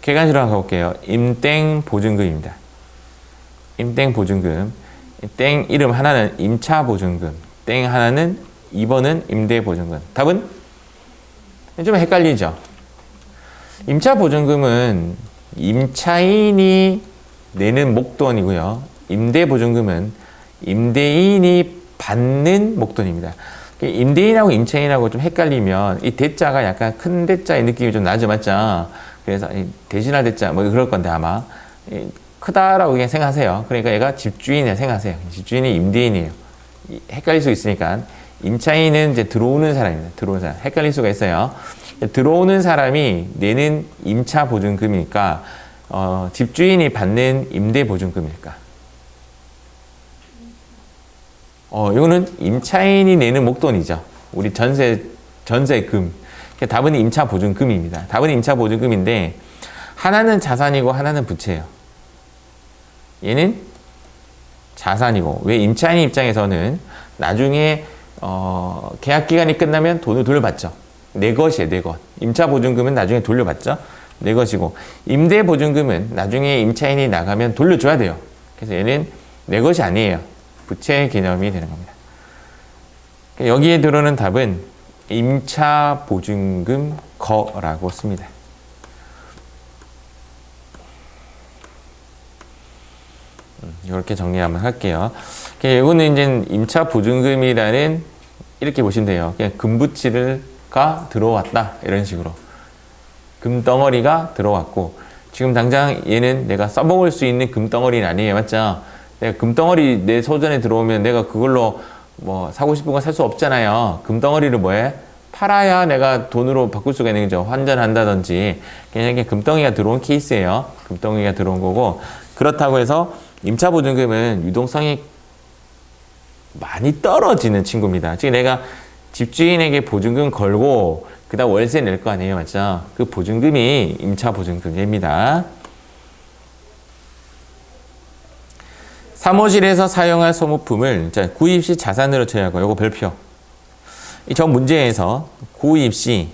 객관식으로 한번 가볼게요. 임땡 보증금입니다. 임땡 보증금. 땡 이름 하나는 임차 보증금. 땡 하나는 2번은 임대 보증금. 답은? 좀 헷갈리죠? 임차 보증금은 임차인이 내는 목돈이고요. 임대 보증금은 임대인이 받는 목돈입니다. 임대인하고 임차인하고 좀 헷갈리면 이 대자가 약간 큰 대자의 느낌이 좀 나죠, 맞죠? 그래서 대신할 대자 뭐 그럴 건데 아마 크다라고 그냥 생각하세요. 그러니까 얘가 집주인이라 생각하세요. 집주인이 임대인이에요. 헷갈릴 수 있으니까 임차인은 이제 들어오는 사람입니다. 들어오는 사람. 헷갈릴 수가 있어요. 들어오는 사람이 내는 임차 보증금이니까 집주인이 받는 임대 보증금일까? 이거는 임차인이 내는 목돈이죠. 우리 전세금. 답은 임차 보증금입니다. 답은 임차 보증금인데 하나는 자산이고 하나는 부채예요. 얘는 자산이고 왜 임차인 입장에서는 나중에 계약 기간이 끝나면 돈을 돌려받죠. 내 것이에요, 내 것. 임차 보증금은 나중에 돌려받죠. 내 것이고 임대 보증금은 나중에 임차인이 나가면 돌려줘야 돼요. 그래서 얘는 내 것이 아니에요. 부채 개념이 되는 겁니다. 여기에 들어오는 답은 임차 보증금 거라고 씁니다. 이렇게 정리 한번 할게요. 이거는 이제 임차 보증금이라는 이렇게 보시면 돼요. 그냥 금부치가 들어왔다 이런 식으로 금덩어리가 들어왔고 지금 당장 얘는 내가 써먹을 수 있는 금덩어리는 아니에요, 맞죠? 내가 금덩어리 내 소전에 들어오면 내가 그걸로 뭐 사고 싶은 거 살 수 없잖아요. 금덩어리를 뭐해? 팔아야 내가 돈으로 바꿀 수가 있는 거죠. 환전한다든지 그냥 이게 금덩이가 들어온 케이스예요. 금덩이가 들어온 거고 그렇다고 해서 임차 보증금은 유동성이 많이 떨어지는 친구입니다. 지금 내가 집주인에게 보증금 걸고 그다음 월세 낼 거 아니에요, 맞죠? 그 보증금이 임차 보증금입니다. 사무실에서 사용할 소모품을 구입 시 자산으로 처리할 거. 요거 별표. 저 문제에서 구입 시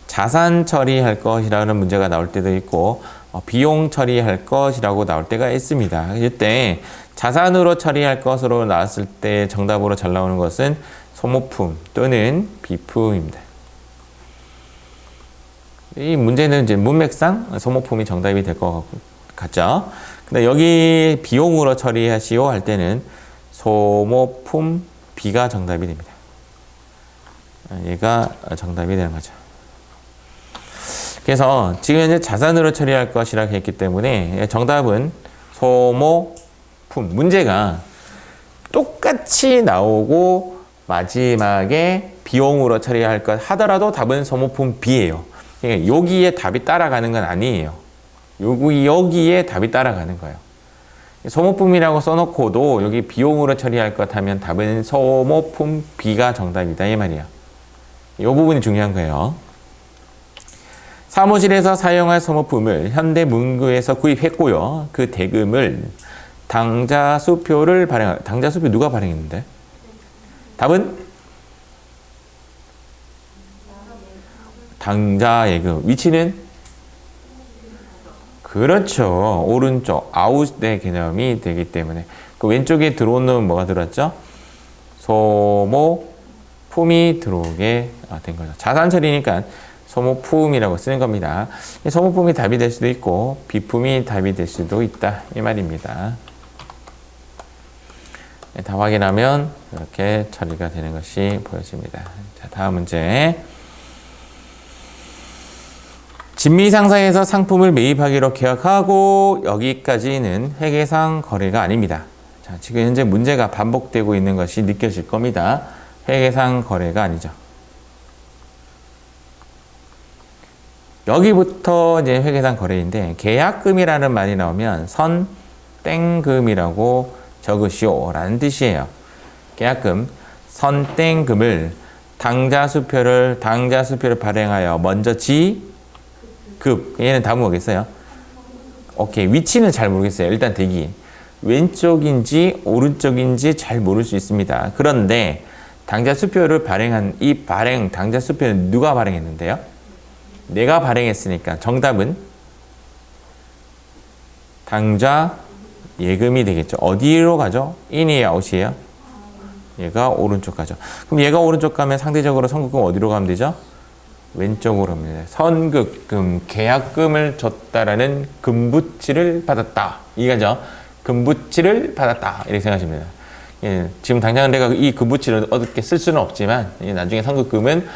자산 처리할 것이라는 문제가 나올 때도 있고 비용 처리할 것이라고 나올 때가 있습니다. 이때 자산으로 처리할 것으로 나왔을 때 정답으로 잘 나오는 것은 소모품 또는 비품입니다. 이 문제는 이제 문맥상 소모품이 정답이 될 것 같죠. 근데 여기 비용으로 처리하시오 할 때는 소모품 B가 정답이 됩니다. 얘가 정답이 되는 거죠. 그래서 지금 현재 자산으로 처리할 것이라고 했기 때문에 정답은 소모품. 문제가 똑같이 나오고 마지막에 비용으로 처리할 것 하더라도 답은 소모품 B예요. 그러니까 여기에 답이 따라가는 건 아니에요. 여기에 답이 따라가는 거예요. 소모품이라고 써놓고도 여기 비용으로 처리할 것 하면 답은 소모품 B가 정답이다 이 말이에요. 이 부분이 중요한 거예요. 사무실에서 사용할 소모품을 현대문구에서 구입했고요. 그 대금을 당좌수표를 당좌수표 누가 발행했는데? 답은? 당좌예금. 위치는? 그렇죠. 오른쪽 아웃의 개념이 되기 때문에 그 왼쪽에 들어온 놈은 뭐가 들어왔죠? 소모품이 들어오게 된 거죠. 자산 처리니까 소모품이라고 쓰는 겁니다. 소모품이 답이 될 수도 있고 비품이 답이 될 수도 있다 이 말입니다. 다 확인하면 이렇게 처리가 되는 것이 보여집니다. 자, 다음 문제. 진미상사에서 상품을 매입하기로 계약하고 여기까지는 회계상 거래가 아닙니다. 자, 지금 현재 문제가 반복되고 있는 것이 느껴질 겁니다. 회계상 거래가 아니죠. 여기부터 이제 회계상 거래인데 계약금이라는 말이 나오면 선땡금이라고 적으시오 라는 뜻이에요. 계약금, 선땡금을 당자수표를 발행하여 먼저 지급. 얘는 다 뭐겠어요? 오케이. 위치는 잘 모르겠어요. 일단 대기. 왼쪽인지 오른쪽인지 잘 모를 수 있습니다. 그런데 당자수표를 발행한 이 당자수표는 누가 발행했는데요? 내가 발행했으니까 정답은 당좌 예금이 되겠죠. 어디로 가죠? 인이에요? 아웃이에요? 얘가 오른쪽 가죠. 그럼 얘가 오른쪽 가면 상대적으로 선급금 어디로 가면 되죠? 왼쪽으로 갑니다. 선급금, 계약금을 줬다라는 금부치를 받았다. 이거죠. 금부치를 받았다. 이렇게 생각하시면 됩니다. 예, 지금 당장 내가 이 금부치를 어둡게 쓸 수는 없지만 나중에 선급금은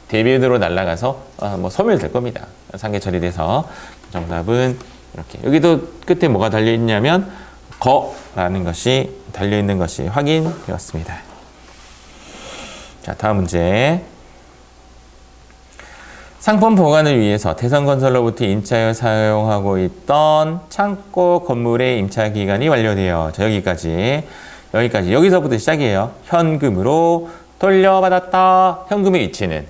대변으로 날아가서 뭐 소멸될 겁니다. 상계 처리돼서. 정답은 이렇게. 여기도 끝에 뭐가 달려있냐면 거라는 것이 달려있는 것이 확인되었습니다. 자, 다음 문제. 상품 보관을 위해서 대성건설로부터 임차하여 사용하고 있던 창고 건물의 임차 기간이 완료되어 자, 여기서부터 시작이에요. 현금으로 돌려받았다. 현금의 위치는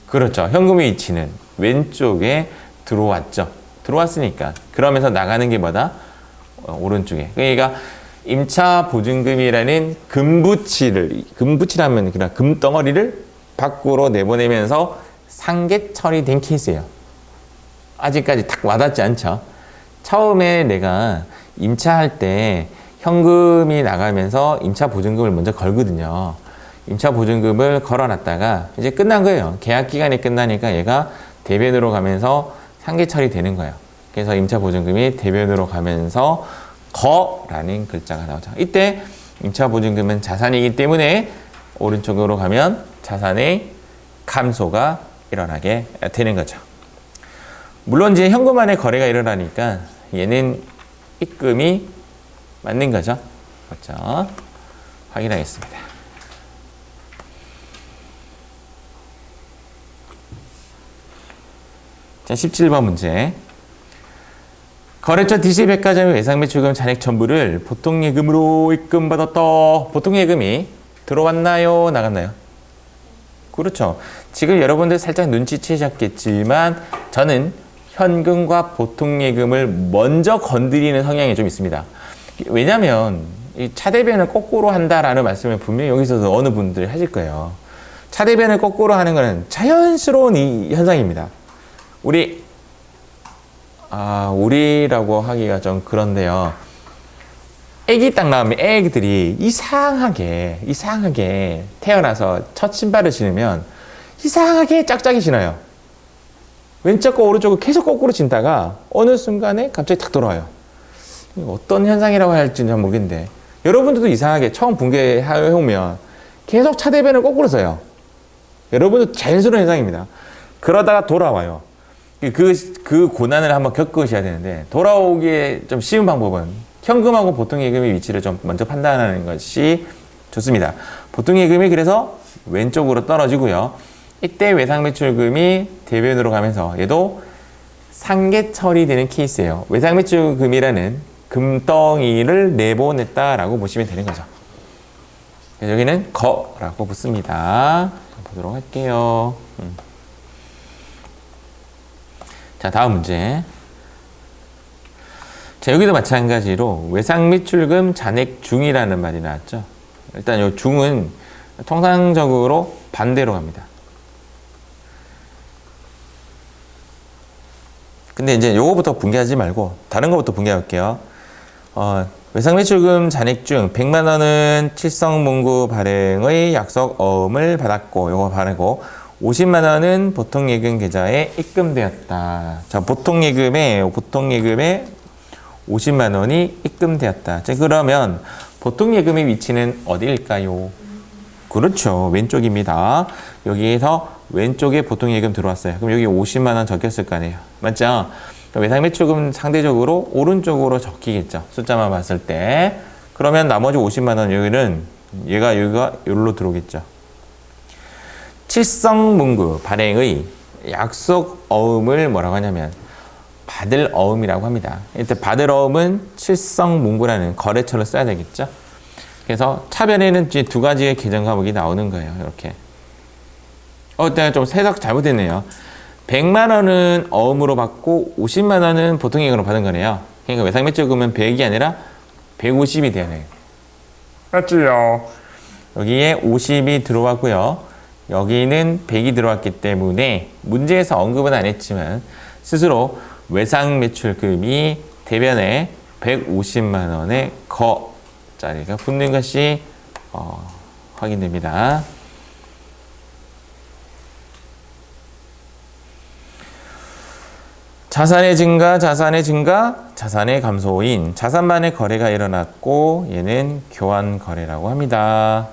그렇죠. 현금의 위치는 왼쪽에 들어왔죠. 들어왔으니까 그러면서 나가는 게 뭐다? 오른쪽에. 그러니까 임차 보증금이라는 금부치라면 그냥 금덩어리를 밖으로 내보내면서 상계 처리된 케이스예요. 아직까지 딱 와닿지 않죠. 처음에 내가 임차할 때 현금이 나가면서 임차 보증금을 먼저 걸거든요. 임차 보증금을 걸어놨다가 이제 끝난 거예요. 계약 기간이 끝나니까 얘가 대변으로 가면서 상계 처리되는 거예요. 그래서 임차 보증금이 대변으로 가면서 거라는 글자가 나오죠. 이때 임차 보증금은 자산이기 때문에 오른쪽으로 가면 자산의 감소가 일어나게 되는 거죠. 물론 이제 현금안의 거래가 일어나니까 얘는 입금이 맞는 거죠. 그렇죠? 확인하겠습니다. 자, 17번 문제. 거래처 DC백화점의 외상매출금 잔액 전부를 보통예금으로 입금받았다. 보통예금이 들어왔나요? 나갔나요? 그렇죠. 지금 여러분들 살짝 눈치채셨겠지만 저는 현금과 보통예금을 먼저 건드리는 성향이 좀 있습니다. 왜냐하면 이 차대변을 거꾸로 한다라는 말씀을 분명히 여기서도 어느 분들이 하실 거예요. 차대변을 거꾸로 하는 것은 자연스러운 이 현상입니다. 우리라고 하기가 좀 그런데요. 애기 딱 나오면 애기들이 이상하게 태어나서 첫 신발을 신으면 이상하게 짝짝이 신어요. 왼쪽과 오른쪽을 계속 거꾸로 신다가 어느 순간에 갑자기 탁 돌아와요. 어떤 현상이라고 할지는 잘 모르겠는데 여러분들도 이상하게 처음 붕괴해오면 계속 차대변을 거꾸로 써요. 여러분도 자연스러운 현상입니다. 그러다가 돌아와요. 그 고난을 한번 겪으셔야 되는데 돌아오기에 좀 쉬운 방법은 현금하고 보통예금의 위치를 좀 먼저 판단하는 것이 좋습니다. 보통예금이 그래서 왼쪽으로 떨어지고요. 이때 외상매출금이 대변으로 가면서 얘도 상계 처리되는 케이스예요. 외상매출금이라는 금덩이를 내보냈다라고 보시면 되는 거죠. 여기는 거라고 붙습니다. 보도록 할게요. 자, 다음 문제. 자, 여기도 마찬가지로 외상매출금 잔액 중이라는 말이 나왔죠. 일단 이 중은 통상적으로 반대로 갑니다. 근데 이제 요거부터 붕괴하지 말고 다른 거부터 붕괴할게요. 외상매출금 잔액 중 100만 원은 칠성문구 발행의 약속 어음을 받았고 요거 바르고 50만 원은 보통예금 계좌에 입금되었다. 자, 보통예금에 50만 원이 입금되었다. 자, 그러면 보통 예금의 위치는 어디일까요? 그렇죠. 왼쪽입니다. 여기에서 왼쪽에 보통 예금 들어왔어요. 그럼 여기 50만 원 적혔을 거 아니에요. 맞죠? 외상 매출금은 상대적으로 오른쪽으로 적히겠죠. 숫자만 봤을 때. 그러면 나머지 50만 원 여기는 여기가 여기로 들어오겠죠. 칠성문구 발행의 약속 어음을 뭐라고 하냐면 받을 어음이라고 합니다. 일단 받을 어음은 칠성문구라는 거래처를 써야 되겠죠. 그래서 차변에는 이제 두 가지의 계정 과목이 나오는 거예요. 이렇게. 내가 좀 해석 잘못했네요. 100만 원은 어음으로 받고 50만 원은 보통 예금으로 받은 거네요. 그러니까 외상 매출금은 100이 아니라 150이 돼야 돼요. 맞지요? 여기에 50이 들어왔고요. 여기는 100이 들어왔기 때문에 문제에서 언급은 안 했지만 스스로 외상 매출금이 대변에 150만 원의 거자리가 붙는 것이 확인됩니다. 자산의 증가, 자산의 감소인 자산만의 거래가 일어났고 얘는 교환 거래라고 합니다.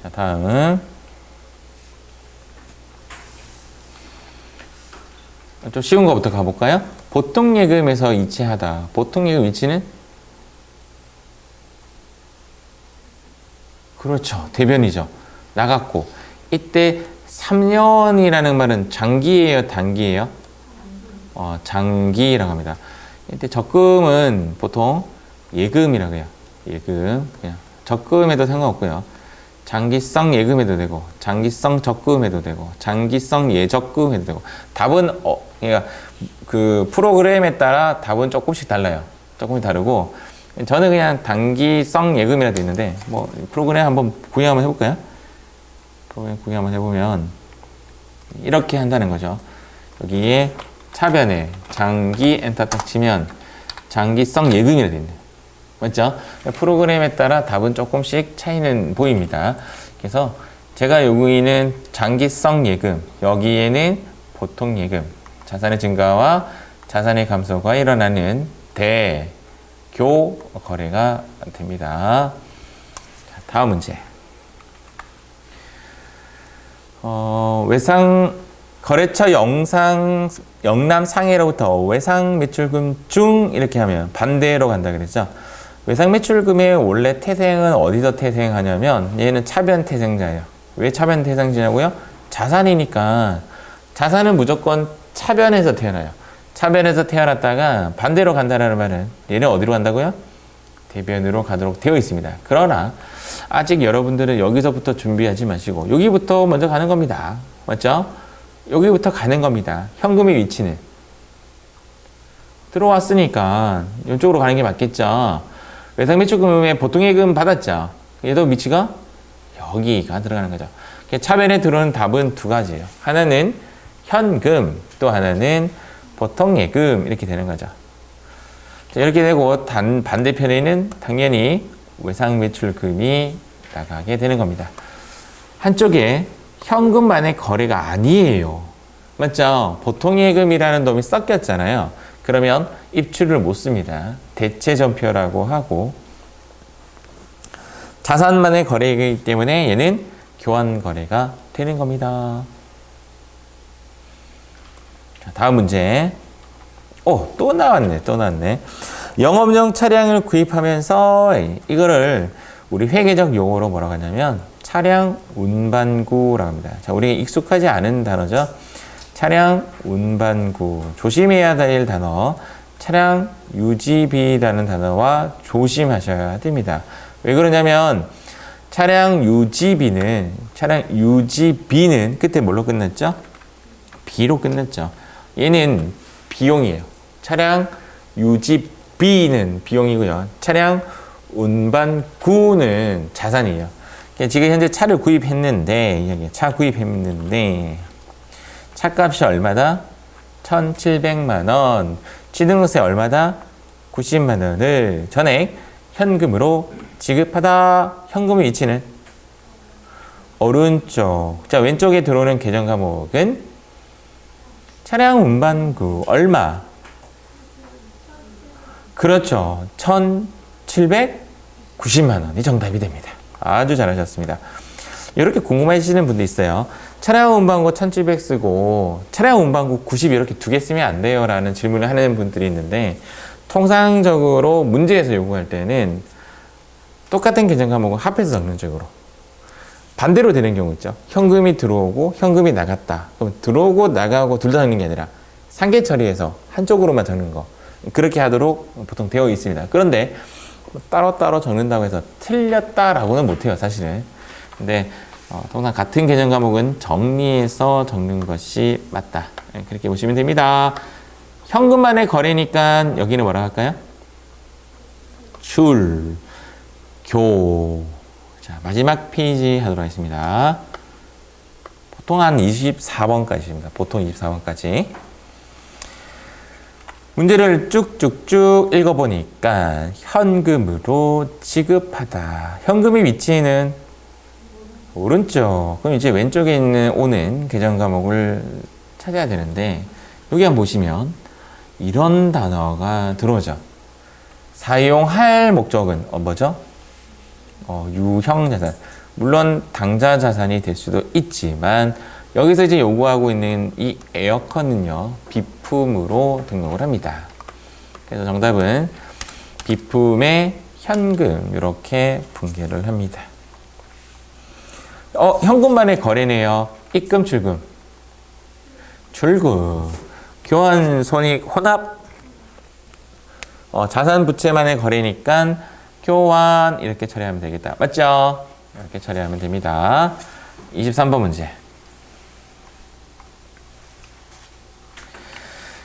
자, 다음 좀 쉬운 거부터 가볼까요? 보통 예금에서 이체하다. 보통 예금 위치는? 그렇죠. 대변이죠. 나갔고 이때 3년이라는 말은 장기예요, 단기예요? 장기라고 합니다. 이때 적금은 보통 예금이라고 해요. 예금. 그냥 적금에도 상관없고요. 장기성 예금해도 되고, 장기성 적금해도 되고, 장기성 예적금해도 되고. 답은 그러니까 그 프로그램에 따라 답은 조금씩 달라요. 조금씩 다르고, 저는 그냥 단기성 예금이라 돼 있는데, 뭐 프로그램 한번 구경 한번 해볼까요? 프로그램 구경 한번 해보면 이렇게 한다는 거죠. 여기에 차변에 장기 엔터 딱 치면 장기성 예금이라 돼 있네요. 맞죠? 프로그램에 따라 답은 조금씩 차이는 보입니다. 그래서 제가 여기는 장기성 예금, 여기에는 보통 예금, 자산의 증가와 자산의 감소가 일어나는 대교 거래가 됩니다. 자, 다음 문제. 외상 거래처 영남 상해로부터 외상 매출금 중 이렇게 하면 반대로 간다 그랬죠. 외상 매출금의 원래 태생은 어디서 태생하냐면 얘는 차변 태생자예요. 왜 차변 태생자냐고요? 자산이니까 자산은 무조건 차변에서 태어나요. 차변에서 태어났다가 반대로 간다는 말은 얘는 어디로 간다고요? 대변으로 가도록 되어 있습니다. 그러나 아직 여러분들은 여기서부터 준비하지 마시고 여기부터 먼저 가는 겁니다. 맞죠? 여기부터 가는 겁니다. 현금의 위치는 들어왔으니까 이쪽으로 가는 게 맞겠죠. 외상 매출금에 보통 예금 받았죠. 얘도 위치가 여기가 들어가는 거죠. 차변에 들어오는 답은 두 가지예요. 하나는 현금, 또 하나는 보통 예금 이렇게 되는 거죠. 자, 이렇게 되고 반대편에는 당연히 외상 매출금이 나가게 되는 겁니다. 한쪽에 현금만의 거래가 아니에요. 맞죠? 보통 예금이라는 놈이 섞였잖아요. 그러면 입출을 못 씁니다. 대체 전표라고 하고 자산만의 거래이기 때문에 얘는 교환 거래가 되는 겁니다. 자, 다음 문제. 또 나왔네. 영업용 차량을 구입하면서 이거를 우리 회계적 용어로 뭐라고 하냐면 차량 운반구라고 합니다. 자, 우리 익숙하지 않은 단어죠. 차량 운반구. 조심해야 될 단어. 차량 유지비라는 단어와 조심하셔야 됩니다. 왜 그러냐면 차량 유지비는 끝에 뭘로 끝났죠? B로 끝났죠. 얘는 비용이에요. 차량 유지비는 비용이고요. 차량 운반구는 자산이에요. 지금 현재 차를 구입했는데 차값이 얼마다? 1,700만 원. 취등록세 얼마다? 90만 원을 전액 현금으로 지급하다. 현금의 위치는 오른쪽. 자, 왼쪽에 들어오는 계정 과목은 차량 운반구 얼마? 그렇죠. 1,790만 원이 정답이 됩니다. 아주 잘하셨습니다. 이렇게 궁금해지시는 분도 있어요. 차량 운반고 1,700 쓰고 차량 운반고 90 이렇게 두 개 쓰면 안 돼요 라는 질문을 하는 분들이 있는데, 통상적으로 문제에서 요구할 때는 똑같은 계정 과목을 합해서 적는 식으로, 반대로 되는 경우 있죠. 현금이 들어오고 현금이 나갔다. 그럼 들어오고 나가고 둘 다 적는 게 아니라 상계 처리해서 한쪽으로만 적는 거, 그렇게 하도록 보통 되어 있습니다. 그런데 따로따로 적는다고 해서 틀렸다라고는 못해요, 사실은. 근데 통상 같은 계정 과목은 정리해서 적는 것이 맞다. 그렇게 보시면 됩니다. 현금만의 거래니까 여기는 뭐라 할까요? 줄, 교. 자, 마지막 페이지 하도록 하겠습니다. 보통 한 24번까지입니다. 보통 24번까지. 문제를 쭉쭉쭉 읽어보니까 현금으로 지급하다. 현금의 위치는 오른쪽. 그럼 이제 왼쪽에 있는 오는 계정 과목을 찾아야 되는데, 여기 한번 보시면 이런 단어가 들어오죠. 사용할 목적은 뭐죠? 유형 자산. 물론 당좌 자산이 될 수도 있지만, 여기서 이제 요구하고 있는 이 에어컨은요, 비품으로 등록을 합니다. 그래서 정답은 비품의 현금, 이렇게 분개를 합니다. 현금만의 거래네요. 입금, 출금. 출금. 교환, 손익, 혼합. 자산, 부채만의 거래니까 교환, 이렇게 처리하면 되겠다. 맞죠? 이렇게 처리하면 됩니다. 23번 문제.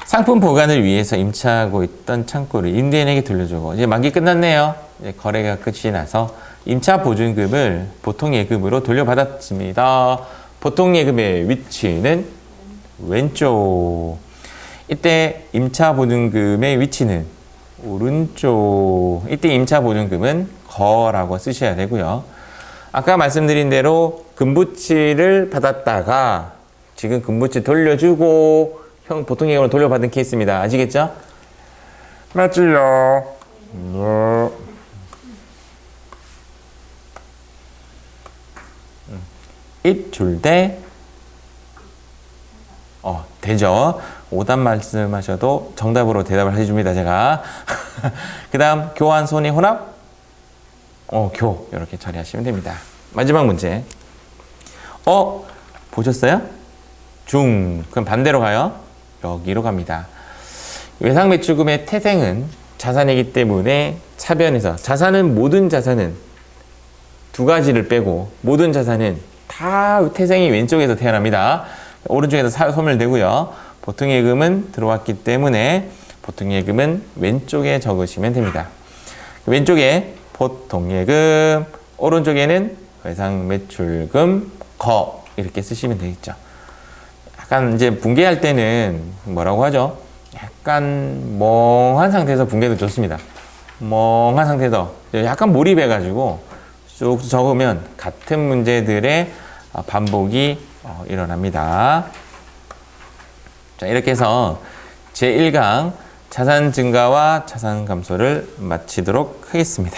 상품 보관을 위해서 임차하고 있던 창고를 임대인에게 돌려주고, 이제 만기 끝났네요. 이제 거래가 끝이 나서 임차 보증금을 보통 예금으로 돌려받았습니다. 보통 예금의 위치는 왼쪽. 이때 임차 보증금의 위치는 오른쪽. 이때 임차 보증금은 거라고 쓰셔야 되고요. 아까 말씀드린 대로 금부치를 받았다가 지금 금부치 돌려주고 보통 예금으로 돌려받은 케이스입니다. 아시겠죠? 맞지요? 네. 입줄 대 되죠. 오답 말씀하셔도 정답으로 대답을 해줍니다, 제가. 그 다음 교환, 손익, 혼합, 교, 이렇게 처리하시면 됩니다. 마지막 문제. 보셨어요? 중. 그럼 반대로 가요. 여기로 갑니다. 외상매출금의 태생은 자산이기 때문에 차변에서, 자산은 모든 자산은 두 가지를 빼고 모든 자산은 다 태생이 왼쪽에서 태어납니다. 오른쪽에서 소멸되고요. 보통예금은 들어왔기 때문에 보통예금은 왼쪽에 적으시면 됩니다. 왼쪽에 보통예금, 오른쪽에는 외상매출금, 거, 이렇게 쓰시면 되겠죠. 약간 이제 분개할 때는 뭐라고 하죠? 약간 멍한 상태에서 분개도 좋습니다. 멍한 상태에서 약간 몰입해가지고 쭉 적으면 같은 문제들의 반복이 일어납니다. 자, 이렇게 해서 제1강 자산 증가와 자산 감소를 마치도록 하겠습니다.